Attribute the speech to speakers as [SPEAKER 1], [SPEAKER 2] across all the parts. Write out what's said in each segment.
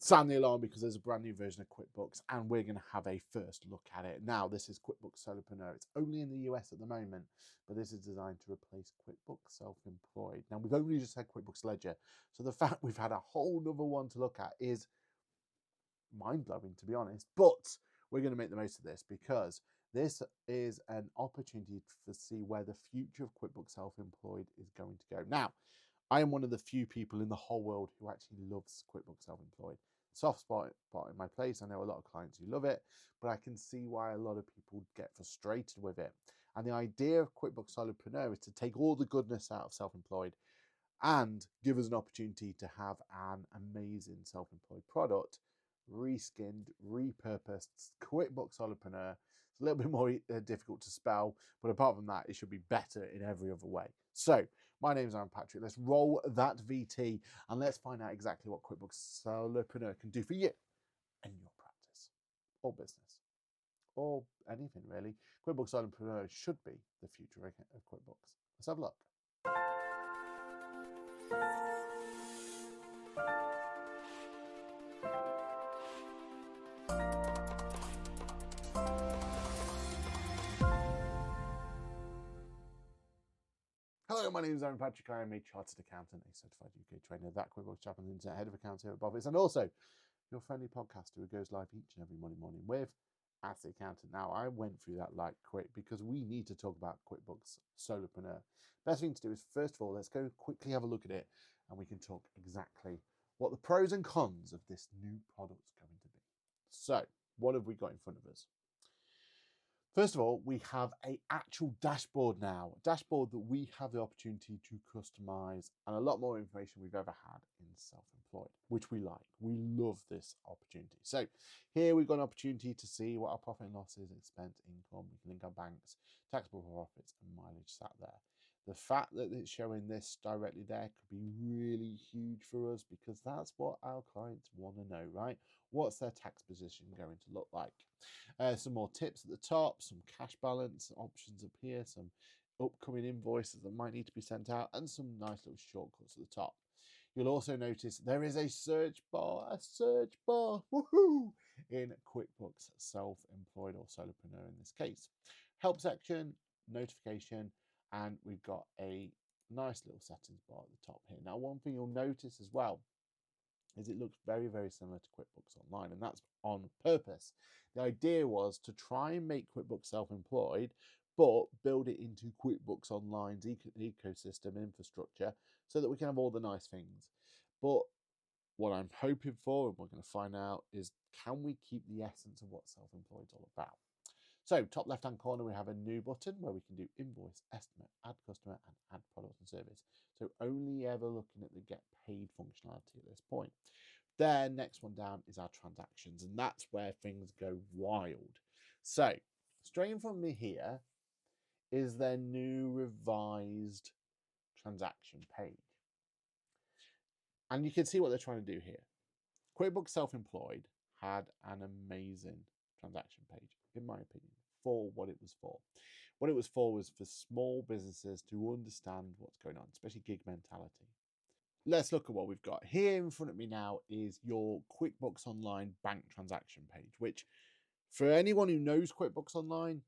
[SPEAKER 1] sound the alarm because there's a brand new version of QuickBooks and we're going to have a first look at it. Now, this is QuickBooks Solopreneur. It's only in the US at the moment, but this is designed to replace QuickBooks Self-Employed. Now, we've only just had QuickBooks Ledger, so the fact we've had a whole nother one to look at is mind-blowing, to be honest, but we're going to make the most of this because this is an opportunity to see where the future of QuickBooks Self-Employed is going to go. Now, I am one of the few people in the whole world who actually loves QuickBooks Self-Employed. Soft spot in my place. I know a lot of clients who love it, but I can see why a lot of people get frustrated with it. And the idea of QuickBooks Solopreneur is to take all the goodness out of self-employed and give us an opportunity to have an amazing self-employed product, reskinned, repurposed QuickBooks Solopreneur. It's a little bit more difficult to spell, but apart from that, it should be better in every other way. So, my name is Aaron Patrick. Let's roll that VT and let's find out exactly what QuickBooks Solopreneur can do for you and your practice or business or anything really. QuickBooks Solopreneur should be the future of QuickBooks. Let's have a look. Hello, my name is Aaron Patrick. I am a chartered accountant, a certified UK trainer, that QuickBooks chaplain, internet head of accounts here at Bovis, and also your friendly podcaster who goes live each and every Monday morning with Ask the Accountant. Now, I went through that like quick because we need to talk about QuickBooks Solopreneur. Best thing to do is, first of all, let's go quickly have a look at it and we can talk exactly what the pros and cons of this new product is going to be. So, what have we got in front of us? First of all, we have an actual dashboard now, a dashboard that we have the opportunity to customize and a lot more information we've ever had in self-employed, which we like. We love this opportunity. So here we've got an opportunity to see what our profit and losses, expense, income, we can link our banks, taxable profits and mileage sat there. The fact that it's showing this directly there could be really huge for us because that's what our clients want to know, right? What's their tax position going to look like? Some more tips at the top, some cash balance options up here, some upcoming invoices that might need to be sent out, and some nice little shortcuts at the top. You'll also notice there is a search bar, woohoo, in QuickBooks Self-Employed or Solopreneur in this case. Help section, notification, and we've got a nice little settings bar at the top here. Now, one thing you'll notice as well is it looks very, very similar to QuickBooks Online, and that's on purpose. The idea was to try and make QuickBooks Self-Employed, but build it into QuickBooks Online's ecosystem infrastructure so that we can have all the nice things. But what I'm hoping for, and we're going to find out, is can we keep the essence of what self-employed is all about? So, top left-hand corner, we have a new button where we can do invoice, estimate, add customer, and add product and service. So, only ever looking at the get paid functionality at this point. Then, next one down is our transactions, and that's where things go wild. So, straight in front of me here is their new revised transaction page. And you can see what they're trying to do here. QuickBooks Self-Employed had an amazing transaction page, in my opinion, for what it was for. What it was for small businesses to understand what's going on, especially gig mentality. Let's look at what we've got. Here in front of me now is your QuickBooks Online bank transaction page, which for anyone who knows QuickBooks Online,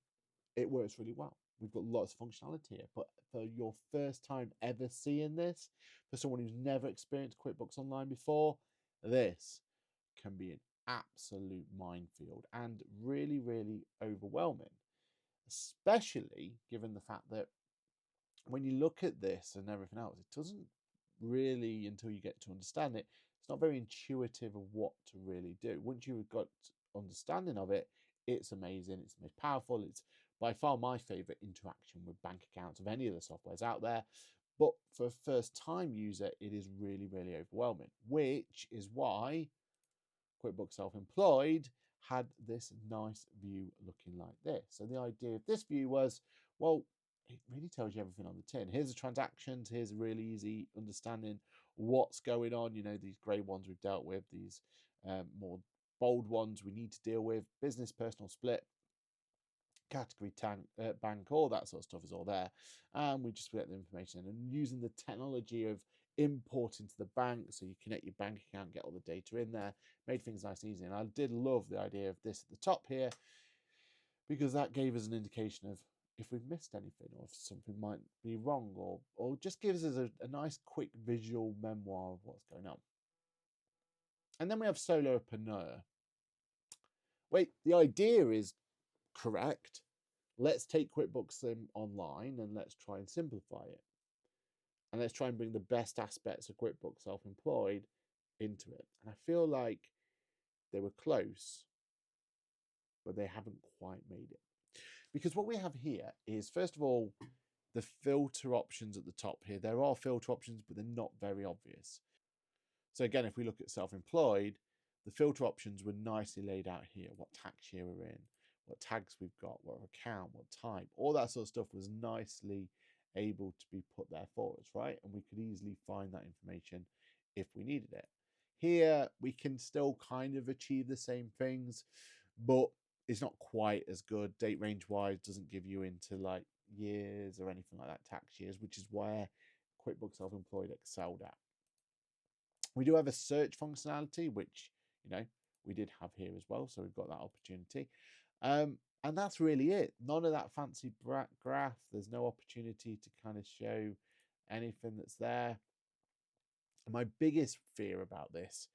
[SPEAKER 1] it works really well. We've got lots of functionality here, but for your first time ever seeing this, for someone who's never experienced QuickBooks Online before, this can be an absolute minefield and really, really overwhelming, especially given the fact that when you look at this and everything else, it doesn't really, until you get to understand it, it's not very intuitive of what to really do. Once you've got understanding of it, it's amazing, it's the most powerful, it's by far my favorite interaction with bank accounts of any of the softwares out there. But for a first-time user, it is really, really overwhelming, which is why QuickBooks Self-Employed had this nice view looking like this. So the idea of this view was, well, it really tells you everything on the tin. Here's the transactions, here's a really easy understanding what's going on. You know, these grey ones we've dealt with, these more bold ones we need to deal with, business, personal split, category bank, all that sort of stuff is all there. And we just get the information and using the technology of import into the bank, so you connect your bank account, get all the data in there, made things nice and easy. And I did love the idea of this at the top here, because that gave us an indication of if we've missed anything or if something might be wrong, or just gives us a nice quick visual memoir of what's going on. And then we have Solopreneur. Wait, the idea is correct. Let's take QuickBooks Online and let's try and simplify it. And let's try and bring the best aspects of QuickBooks Self-Employed into it. And I feel like they were close, but they haven't quite made it. Because what we have here is, first of all, the filter options at the top here. There are filter options, but they're not very obvious. So again, if we look at self-employed, the filter options were nicely laid out here. What tax year we're in, what tags we've got, what account, what type, all that sort of stuff was nicely able to be put there for us, right? And we could easily find that information if we needed it. Here, we can still kind of achieve the same things, but it's not quite as good. Date range wise doesn't give you into like years or anything like that, tax years, which is where QuickBooks Self-Employed excelled at. We do have a search functionality, which, you know, we did have here as well. So we've got that opportunity. And that's really it. None of that fancy graph. There's no opportunity to kind of show anything that's there. And my biggest fear about this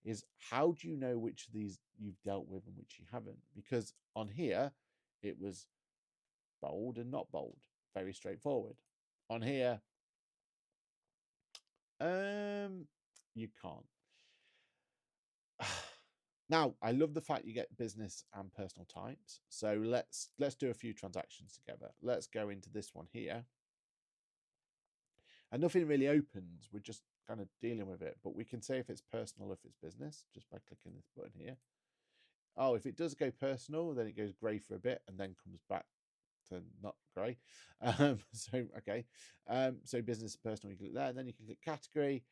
[SPEAKER 1] is, how do you know which of these you've dealt with and which you haven't? Because on here, it was bold and not bold. Very straightforward. On here, you can't. Now, I love the fact you get business and personal types. So let's do a few transactions together. Let's go into this one here. And nothing really opens. We're just kind of dealing with it. But we can say if it's personal, if it's business, just by clicking this button here. Oh, if it does go personal, then it goes grey for a bit and then comes back to not grey. So business, personal, you click there, and then you can click category.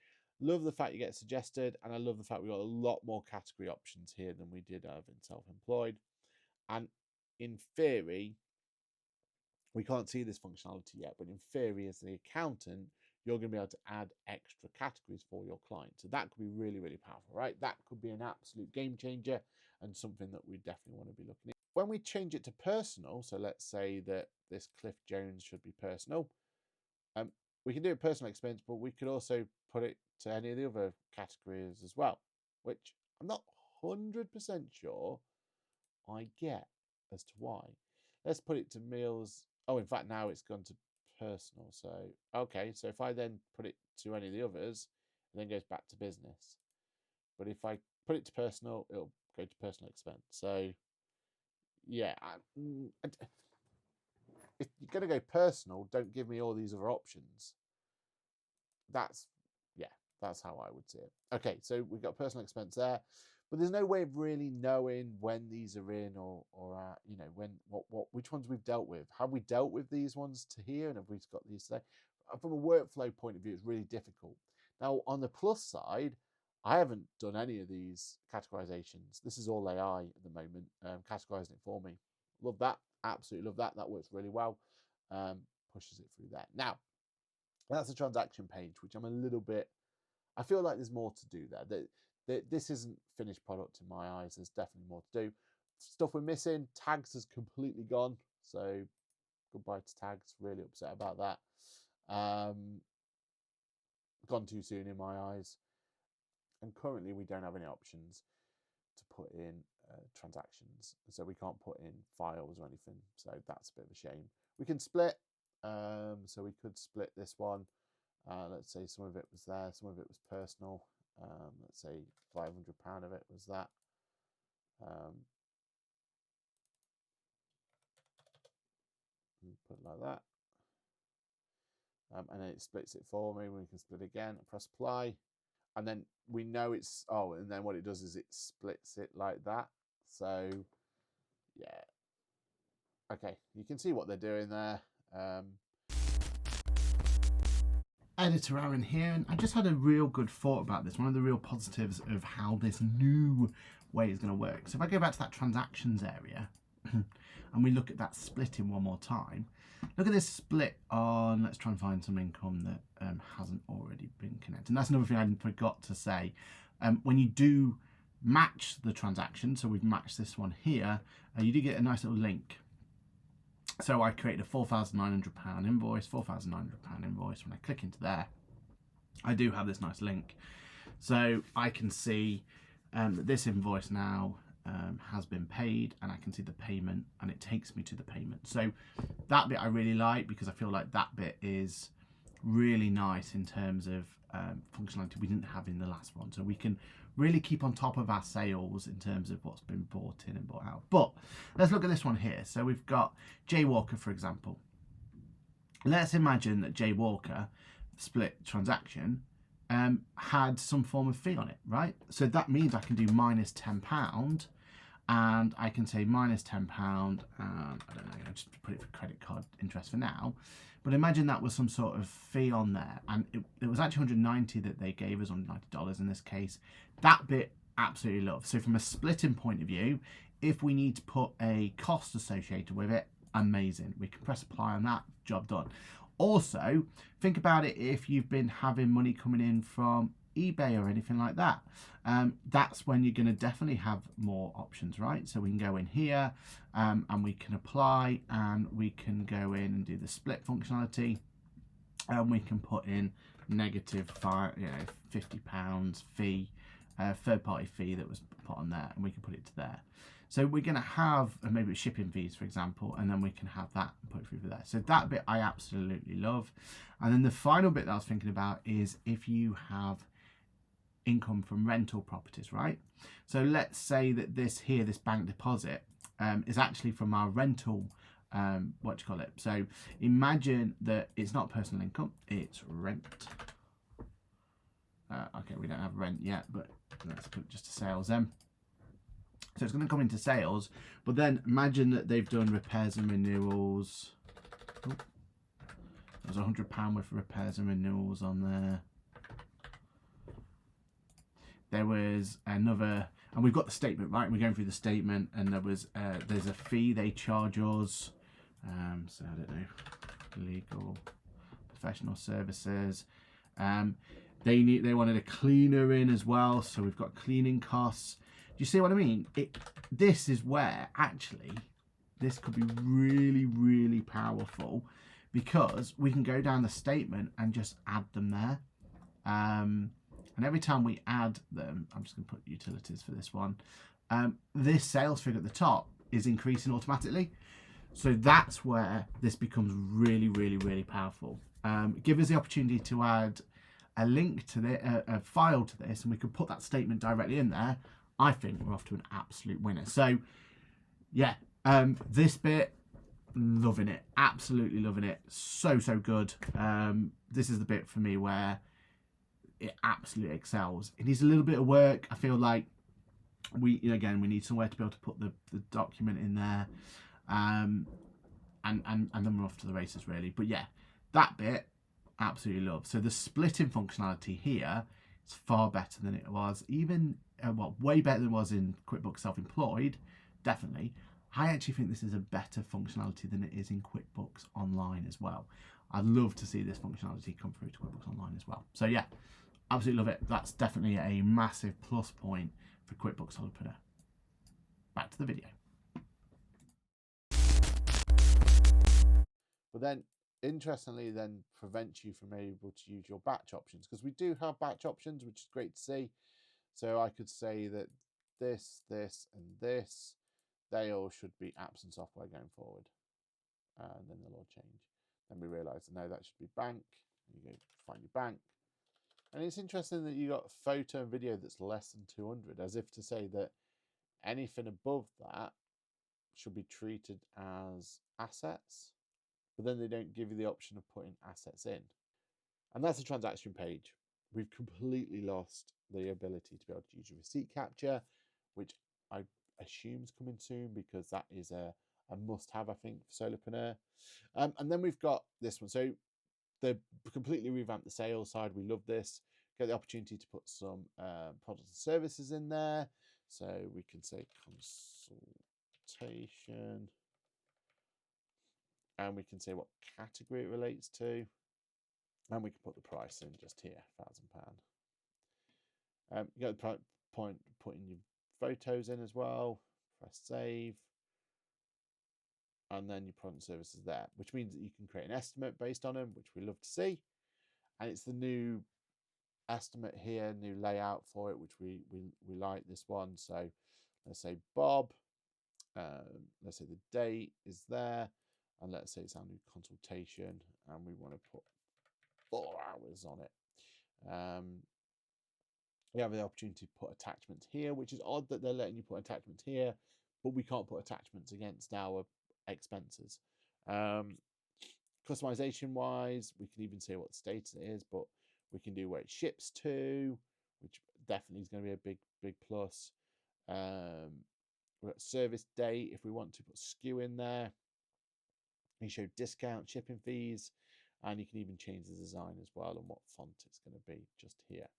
[SPEAKER 1] Love the fact you get suggested, and I love the fact we got a lot more category options here than we did have in self-employed. And in theory, we can't see this functionality yet, but in theory, as the accountant, you're going to be able to add extra categories for your client. So that could be really, really powerful, right? That could be an absolute game changer and something that we definitely want to be looking at. When we change it to personal, so let's say that this Cliff Jones should be personal, we can do it personal expense, but we could also put it to any of the other categories as well, which I'm not 100% sure I get as to why. Let's put it to meals. Oh, in fact, now it's gone to personal. So, okay, so if I then put it to any of the others, it then goes back to business. But if I put it to personal, it'll go to personal expense. So, yeah, if you're going to go personal, don't give me all these other options. That's how I would see it. Okay, so we've got personal expense there, but there's no way of really knowing when these are in or you know, when which ones we've dealt with. Have we dealt with these ones to here, and have we got these today? From a workflow point of view, it's really difficult. Now, on the plus side, I haven't done any of these categorizations. This is all AI at the moment, categorizing it for me. Love that. Absolutely love that. That works really well. Pushes it through there. Now, that's the transaction page, which I'm a little bit, I feel like there's more to do there. This isn't finished product in my eyes. There's definitely more to do. Stuff we're missing, tags has completely gone. So goodbye to tags. Really upset about that. Gone too soon in my eyes. And currently we don't have any options to put in transactions. So we can't put in files or anything. So that's a bit of a shame. We can split. So we could split this one. Let's say some of it was there, some of it was personal. Let's say £500 of it was that. Put it like that. And then it splits it for me. We can split again, press apply. And then we know it's, and then what it does is it splits it like that. So, yeah. Okay, you can see what they're doing there. Editor Aaron here, and I just had a real good thought about this. One of the real positives of how this new way is going to work. So if I go back to that transactions area,
[SPEAKER 2] and we look at that splitting one more time, look at this split on, let's try and find some income that hasn't already been connected. And that's another thing I forgot to say. When you do match the transaction, so we've matched this one here, you do get a nice little link. So I created a £4,900 invoice, £4,900 invoice. When I click into there, I do have this nice link. So I can see that this invoice now has been paid, and I can see the payment, and it takes me to the payment. So that bit I really like, because I feel like that bit is really nice in terms of functionality we didn't have in the last one. So we can really keep on top of our sales in terms of what's been bought in and bought out. But let's look at this one here. So we've got Jay Walker, for example. Let's imagine that Jay Walker split transaction had some form of fee on it, right? So that means I can do minus £10, and I can say minus £10, I don't know, I'll just put it for credit card interest for now. But imagine that was some sort of fee on there, and it was actually $190 that they gave us, $190 in this case. That bit, absolutely love. So from a splitting point of view, if we need to put a cost associated with it, amazing. We can press apply on that, job done. Also, think about it if you've been having money coming in from eBay or anything like that. That's when you're going to definitely have more options, right? So we can go in here and we can apply, and we can go in and do the split functionality, and we can put in -£50 fee, third-party fee that was put on there, and we can put it to there. So we're going to have maybe shipping fees, for example, and then we can have that and put it through for there. So that bit I absolutely love. And then the final bit that I was thinking about is if you have income from rental properties, right? So let's say that this bank deposit is actually from our rental, So imagine that it's not personal income, it's rent. Okay, we don't have rent yet, but let's put just to sales then. So it's going to come into sales, but then imagine that they've done repairs and renewals. Oh, there's £100 worth of repairs and renewals on there. There was another, and we've got the statement, right? We're going through the statement, and there's a fee they charge us. So I don't know, legal, professional services. They wanted a cleaner in as well, so we've got cleaning costs. Do you see what I mean? This is where actually this could be really, really powerful, because we can go down the statement and just add them there. And every time we add them, I'm just going to put utilities for this one, this sales figure at the top is increasing automatically. So that's where this becomes really, really, really powerful. Give us the opportunity to add a link to a file to this, and we could put that statement directly in there. I think we're off to an absolute winner. So yeah, this bit, loving it, absolutely loving it. So good. This is the bit for me where it absolutely excels. It needs a little bit of work. I feel like we need somewhere to be able to put the document in there, and then we're off to the races really. But yeah, that bit absolutely love. So the splitting functionality here is far better than it was, even way better than it was in QuickBooks Self-Employed, definitely. I actually think this is a better functionality than it is in QuickBooks Online as well. I'd love to see this functionality come through to QuickBooks Online as well. So yeah, absolutely love it. That's definitely a massive plus point for QuickBooks Solopreneur. Back to the video.
[SPEAKER 1] But then, interestingly, then prevents you from able to use your batch options, because we do have batch options, which is great to see. So I could say that this, and this, they all should be apps and software going forward. And then they'll all change. Then we realise, no, that should be bank. You go find your bank. And it's interesting that you got photo and video that's less than 200, as if to say that anything above that should be treated as assets, but then they don't give you the option of putting assets in. And that's a transaction page. We've completely lost the ability to be able to use your receipt capture, which I assume is coming soon, because that is a must-have, I think, for Solopreneur. And then we've got this one. So they completely revamped the sales side. We love this. Get the opportunity to put some products and services in there. So we can say consultation, and we can say what category it relates to, and we can put the price in just here, £1,000. You got the point putting your photos in as well. Press save, and then your product and services there, which means that you can create an estimate based on them, which we love to see. And it's the new estimate here, new layout for it, which we like this one. So let's say Bob, let's say the date is there, and let's say it's our new consultation, and we want to put 4 hours on it. We have the opportunity to put attachments here, which is odd that they're letting you put attachments here, but we can't put attachments against our expenses. Customization wise, we can even say what status it is, but we can do where it ships to, which definitely is going to be a big plus. We've got service date if we want to put SKU in there. You show discount, shipping fees, and you can even change the design as well and what font it's going to be just here.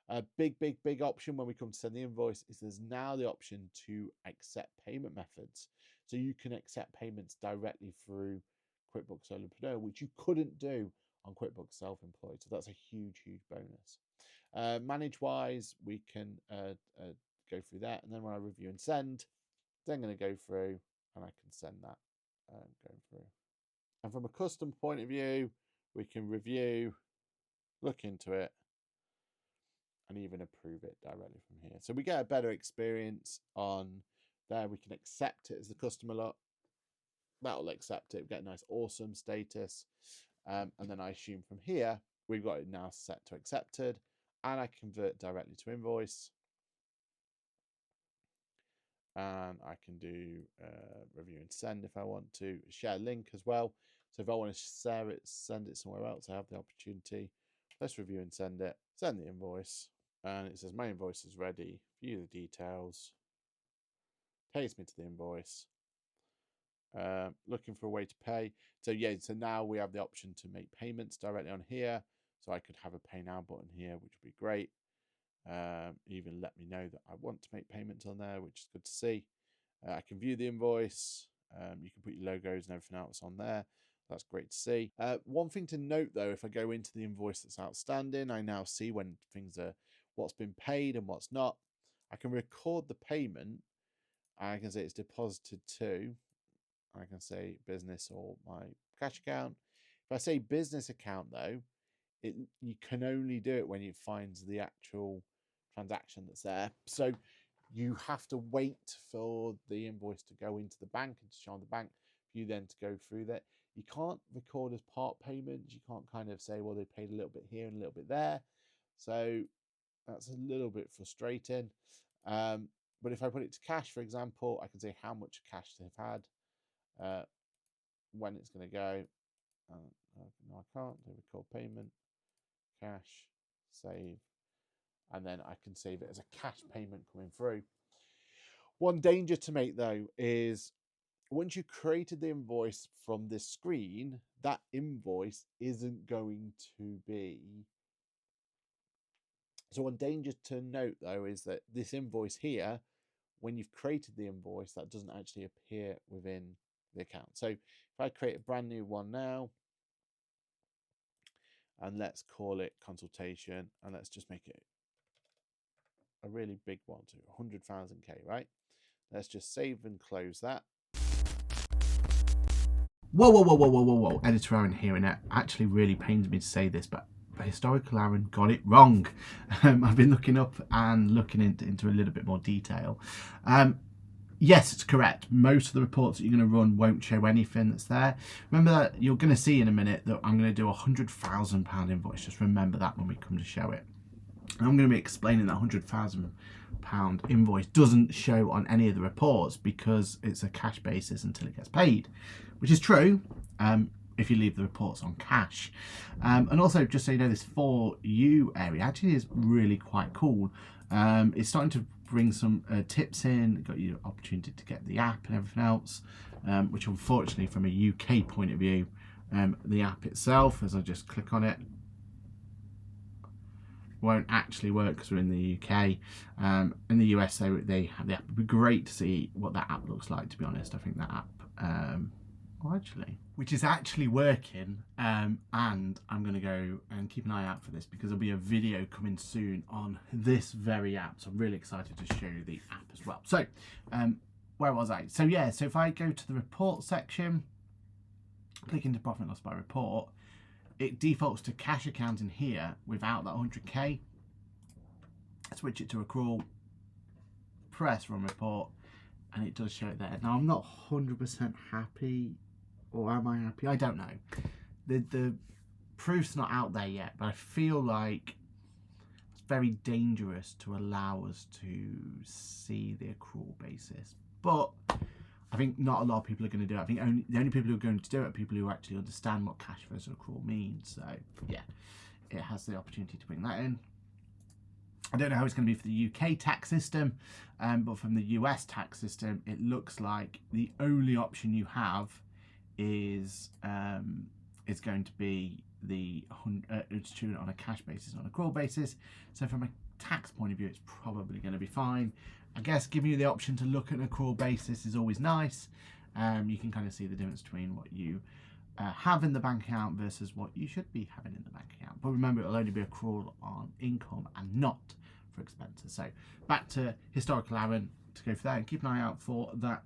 [SPEAKER 1] A big option when we come to send the invoice is there's now the option to accept payment methods. So you can accept payments directly through QuickBooks Solopreneur, which you couldn't do on QuickBooks Self-Employed. So that's a huge bonus. Manage wise, we can go through that, and then when I review and send, then I'm going to go through and I can send that going through. And from a custom point of view, we can review, look into it, and even approve it directly from here. So we get a better experience on there. We can accept it as the customer lot. That'll accept it, get a nice awesome status. And then I assume from here, we've got it now set to accepted, and I convert directly to invoice. And I can do review and send if I want to. Share link as well. So if I want to share it, send it somewhere else, I have the opportunity. Let's review and send it. Send the invoice. And it says my invoice is ready. View the details. Takes me to the invoice. Looking for a way to pay. So yeah, so now we have the option to make payments directly on here. So I could have a pay now button here, which would be great. Even let me know that I want to make payments on there, which is good to see. I can view the invoice. You can put your logos and everything else on there. That's great to see. One thing to note though, if I go into the invoice that's outstanding, I now see when things are, what's been paid and what's not. I can record the payment. I can say it's deposited to, I can say business or my cash account. If I say business account though, you can only do it when it finds the actual transaction that's there. So you have to wait for the invoice to go into the bank and to show on the bank for you then to go through that. You can't record as part payments. You can't kind of say, well, they paid a little bit here and a little bit there. So that's a little bit frustrating. But if I put it to cash, for example, I can say how much cash they've had, when it's going to go. No, I can't do record payment, cash, save, and then I can save it as a cash payment coming through. One danger to make though is once you've created the invoice from this screen, that invoice isn't going to be. So one danger to note though is that this invoice here, when you've created the invoice, that doesn't actually appear within the account. So if I create a brand new one now, and let's call it consultation, and let's just make it a really big one to 100,000K, right? Let's just save and close that.
[SPEAKER 2] Whoa. Editor Aaron here, and it actually really pains me to say this, but historical Aaron got it wrong. I've been looking up and looking into a little bit more detail. Yes, it's correct. Most of the reports that you're going to run won't show anything that's there. Remember that you're going to see in a minute that I'm going to do a £100,000 invoice. Just remember that when we come to show it. And I'm going to be explaining that £100,000 invoice doesn't show on any of the reports because it's a cash basis until it gets paid, which is true if you leave the reports on cash. And also, just so you know, this For You area actually is really quite cool. It's starting to bring some tips in. Got you the opportunity to get the app and everything else, which unfortunately from a UK point of view, the app itself, as I just click on it, won't actually work because we're in the UK. In the US, they have the app. It'd be great to see what that app looks like, to be honest. I think that app, which is actually working, and I'm going to go and keep an eye out for this because there'll be a video coming soon on this very app. So I'm really excited to show you the app as well. So where was I? So yeah, so if I go to the report section, click into profit and loss by report, it defaults to cash account in here without that 100k. Switch it to accrual, press run report, and it does show it there. Now I'm not 100% happy, or am I happy? I don't know. The proof's not out there yet, but I feel like it's very dangerous to allow us to see the accrual basis. But I think not a lot of people are going to do it. I think the only people who are going to do it are people who actually understand what cash versus accrual means. So yeah, it has the opportunity to bring that in. I don't know how it's going to be for the UK tax system, but from the US tax system, it looks like the only option you have is going to be it's treated on a cash basis, on an accrual basis. So from a tax point of view, it's probably going to be fine. I guess giving you the option to look at an accrual basis is always nice. You can kind of see the difference between what you have in the bank account versus what you should be having in the bank account. But remember, it'll only be accrual on income and not for expenses. So back to historical Aaron to go for that, and keep an eye out for that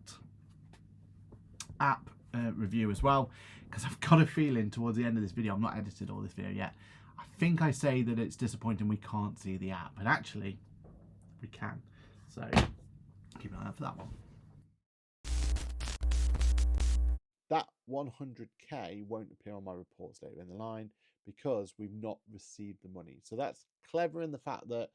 [SPEAKER 2] app review as well, because I've got a feeling towards the end of this video, I've not edited all this video yet, I think I say that it's disappointing we can't see the app, but actually we can. So keep an eye out for that one.
[SPEAKER 1] That 100k won't appear on my reports later in the line because we've not received the money. So that's clever in the fact that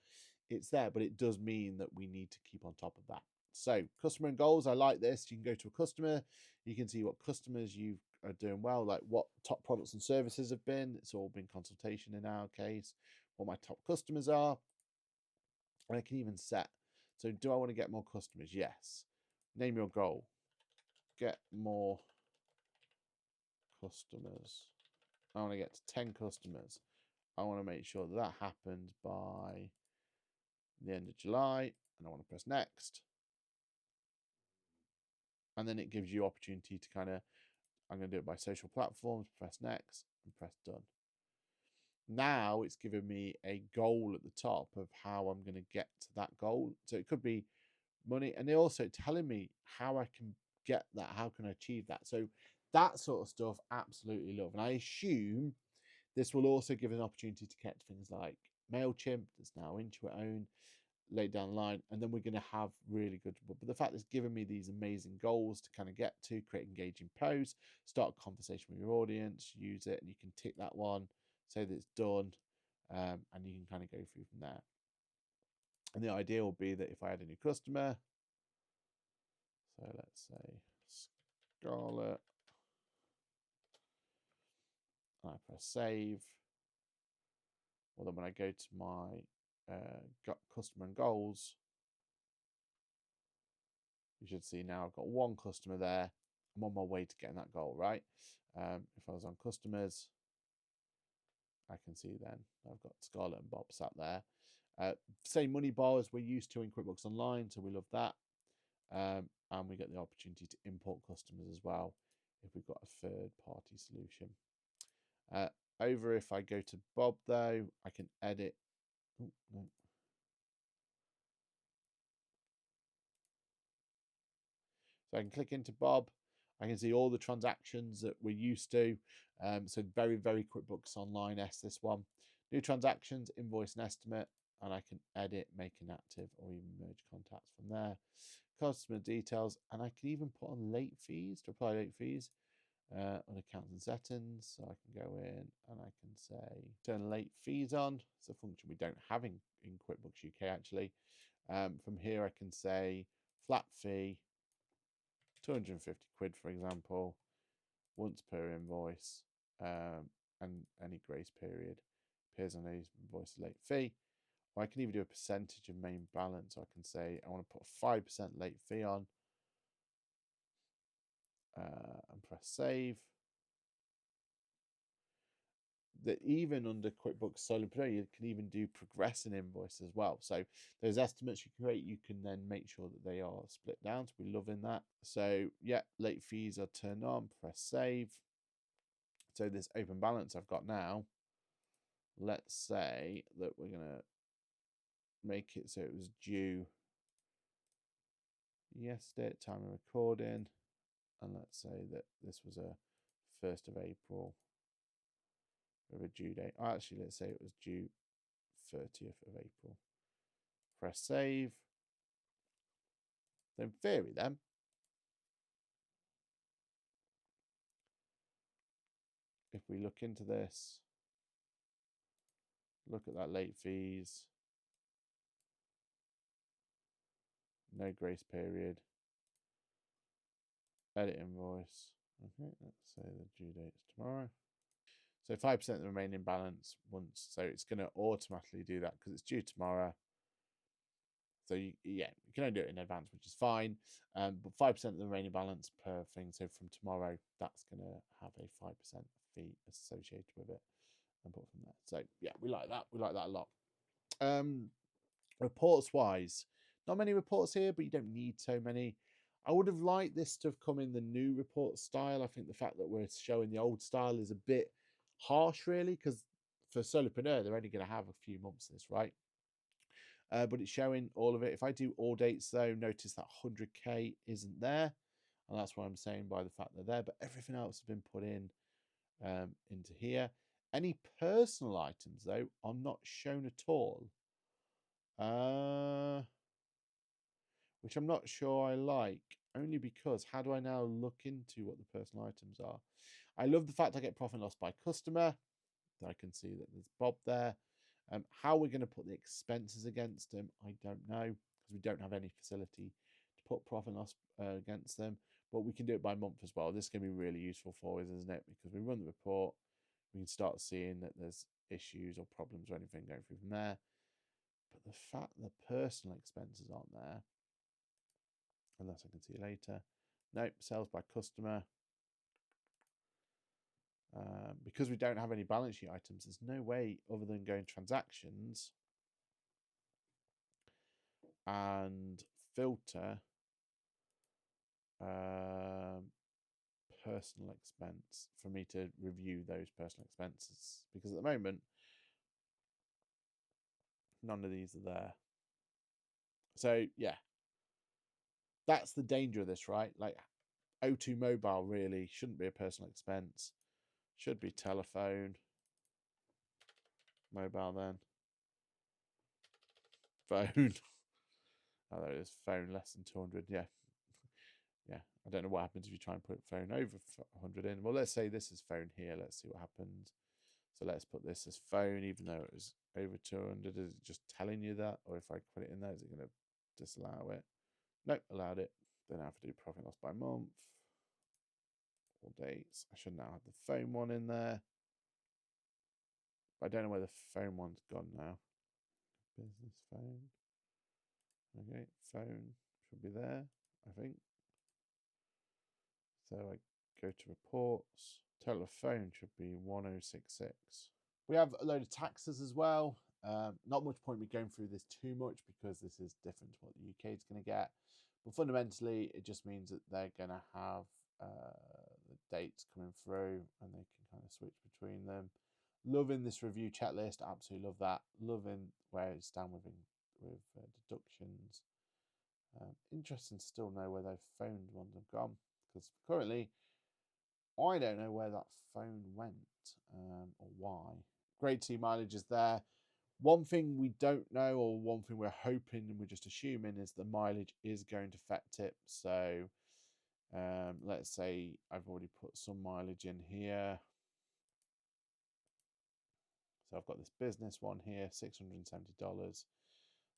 [SPEAKER 1] it's there, but it does mean that we need to keep on top of that. So customer and goals, I like this. You can go to a customer, you can see what customers you are doing well, like what top products and services have been. It's all been consultation in our case, what my top customers are. And I can even set. So do I want to get more customers? Yes. Name your goal. Get more customers. I want to get to 10 customers. I want to make sure that that happens by the end of July, and I want to press next. And then it gives you opportunity to kind of, I'm going to do it by social platforms, press next and press done. Now it's given me a goal at the top of how I'm going to get to that goal. So it could be money, and they're also telling me how I can get that, how can I achieve that. So that sort of stuff, absolutely love. And I assume this will also give an opportunity to get things like MailChimp, that's now Intuit own, later down the line, and then we're going to have really good. But the fact it's given me these amazing goals to kind of get to, create engaging posts, start a conversation with your audience, use it, and you can tick that one, say that it's done, and you can kind of go through from there. And the idea will be that if I add a new customer, so let's say Scarlett, and I press save, well then when I go to my customer and goals, you should see now I've got one customer there. I'm on my way to getting that goal, right? If I was on customers, I can see then I've got Scarlett and Bob sat there. Same money bar as we're used to in QuickBooks Online, so we love that. And we get the opportunity to import customers as well if we've got a third-party solution. Over if I go to Bob though, I can edit. Oh, no. So I can click into Bob. I can see all the transactions that we're used to. So very, very QuickBooks Online-esque this one. New transactions, invoice and estimate, and I can edit, make inactive, or even merge contacts from there. Customer details, and I can even put on late fees, to apply late fees on accounts and settings. So I can go in and I can say turn late fees on. It's a function we don't have in QuickBooks UK actually. From here I can say flat fee, 250 quid for example, once per invoice, and any grace period appears on any invoice late fee. Or I can even do a percentage of main balance. So I can say I want to put a 5% late fee on, and press save. that even under QuickBooks Solopreneur, you can even do progressing invoice as well. So those estimates you create, you can then make sure that they are split down. So we're loving that. So yeah, late fees are turned on. Press save. So this open balance I've got now, let's say that we're going to make it so it was due yesterday at time of recording. And let's say that this was a 1st of April with a due date. Actually, let's say it was due 30th of April. Press save. So in theory then, if we look into this, look at that late fees, no grace period, edit invoice. Okay, let's say the due date is tomorrow. So 5% of the remaining balance once, so it's going to automatically do that because it's due tomorrow. So you can only do it in advance, which is fine. But 5% of the remaining balance per thing. So from tomorrow, that's going to have a 5% fee associated with it, and put from there. So yeah, we like that. We like that a lot. Reports wise, not many reports here, but you don't need so many. I would have liked this to have come in the new report style. I think the fact that we're showing the old style is a bit harsh, really, because for Solopreneur, they're only going to have a few months of this, right? But it's showing all of it. If I do all dates, though, notice that 100K isn't there. And that's what I'm saying by the fact they're there. But everything else has been put in into here. Any personal items, though, are not shown at all. Which I'm not sure I like. Only because how do I now look into what the personal items are? I love the fact I get profit and loss by customer. I can see that there's Bob there. How we're going to put the expenses against them, I don't know, because we don't have any facility to put profit and loss against them. But we can do it by month as well. This is going to be really useful for us, isn't it? Because we run the report, we can start seeing that there's issues or problems or anything going through from there. But the fact that personal expenses aren't there, unless I can see later. Nope, sales by customer. Because we don't have any balance sheet items, there's no way other than going transactions and filter personal expense for me to review those personal expenses, because at the moment none of these are there. So yeah, that's the danger of this, right? Like O2 mobile really shouldn't be a personal expense, should be telephone, mobile, then phone. Oh, there it is, phone less than 200. Yeah, I don't know what happens if you try and put phone over 100 in. Well, let's say this is phone here. Let's see what happens. So let's put this as phone, even though it was over 200. Is it just telling you that? Or if I put it in there, is it going to disallow it? Nope, allowed it. Then I have to do profit and loss by month. All dates. I should now have the phone one in there. But I don't know where the phone one's gone now. Business phone. Okay, phone should be there, I think. So I go to reports. Total of phone should be 1066. We have a load of taxes as well. Not much point me going through this too much because this is different to what the UK is going to get. But fundamentally, it just means that they're going to have the dates coming through and they can kind of switch between them. Loving this review checklist. Absolutely love that. Loving where it's down with deductions. Interesting to still know where those phone ones have gone, because currently I don't know where that phone went or why. Grade 2 mileage is there. One thing we don't know, or one thing we're hoping and we're just assuming, is the mileage is going to affect it. So let's say I've already put some mileage in here. So I've got this business one here, $670.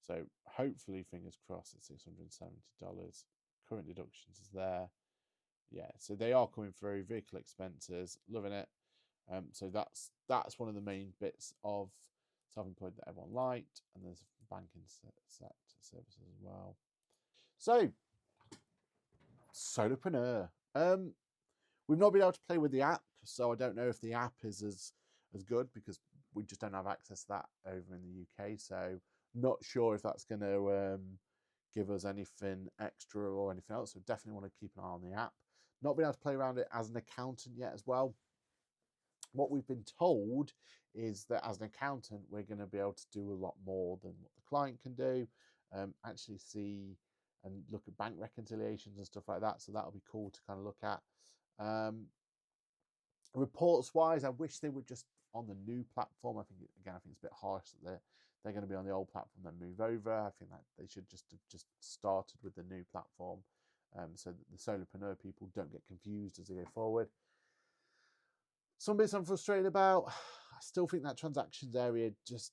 [SPEAKER 1] So hopefully, fingers crossed, it's $670. Current deductions is there. Yeah, so they are coming through. Vehicle expenses, loving it. So that's one of the main bits of self-employed that everyone liked. And there's banking sector services as well. So Solopreneur. We've not been able to play with the app, so I don't know if the app is as as good because we just don't have access to that over in the UK. So not sure if that's going to give us anything extra or anything else. So definitely want to keep an eye on the app. Not been able to play around it as an accountant yet as well. What we've been told is that as an accountant, we're going to be able to do a lot more than what the client can do. Actually see and look at bank reconciliations and stuff like that. So that'll be cool to kind of look at. Reports wise, I wish they were just on the new platform. I think it's a bit harsh that they're going to be on the old platform then move over. I think that they should just have just started with the new platform, so that the solopreneur people don't get confused as they go forward. Some bits I'm frustrated about. I still think that transactions area just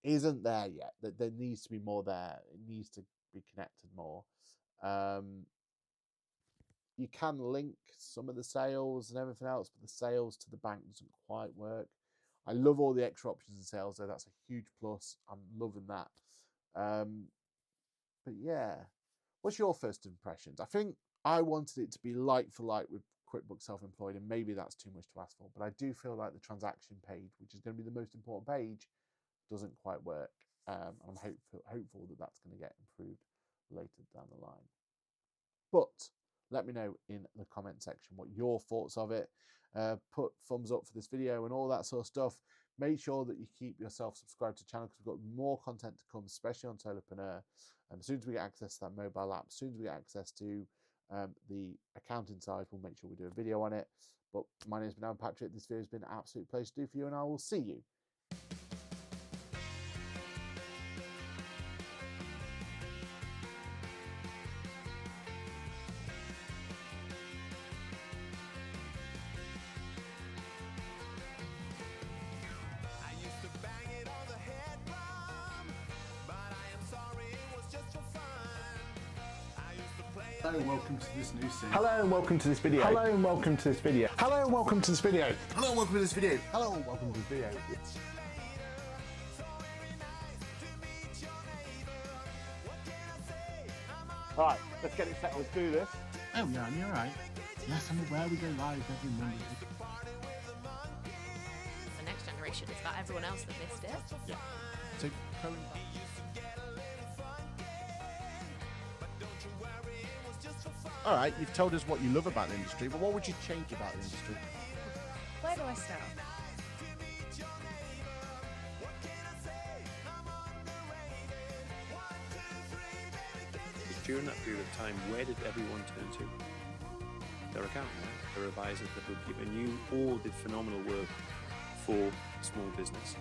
[SPEAKER 1] isn't there yet. That there needs to be more there. It needs to be connected more. You can link some of the sales and everything else, but the sales to the bank doesn't quite work. I love all the extra options in sales, though. That's a huge plus. I'm loving that. But yeah, what's your first impressions? I think I wanted it to be like for like with QuickBooks Self-Employed, and maybe that's too much to ask for, but I do feel like the transaction page, which is going to be the most important page, doesn't quite work. I'm hopeful that that's going to get improved later down the line. But let me know in the comment section what your thoughts of it. Put thumbs up for this video and all that sort of stuff. Make sure that you keep yourself subscribed to the channel because we've got more content to come, especially on Solopreneur. As soon as we get access to that mobile app, as soon as we get access to the accounting side, we'll make sure we do a video on it. But my name's been Aaron Patrick. This video has been an absolute pleasure to do for you, and I will see you
[SPEAKER 2] Hello and welcome to this new series.
[SPEAKER 3] Hello and welcome to this video. Hello and welcome to this video. Hello and welcome to this video.
[SPEAKER 2] Hello and welcome to this video.
[SPEAKER 1] Hello and welcome to this video. Right, let's get it set. Let's do this.
[SPEAKER 2] Oh yeah, you're right. Yes, I'm aware we go live every Monday.
[SPEAKER 4] The next generation is about everyone else that missed it.
[SPEAKER 2] Yeah. So current. All right, you've told us what you love about the industry, but what would you change about the industry?
[SPEAKER 4] Where do I start?
[SPEAKER 5] During that period of time, where did everyone turn to? Their accountant, their advisor, the bookkeeper. And you all did phenomenal work for small business.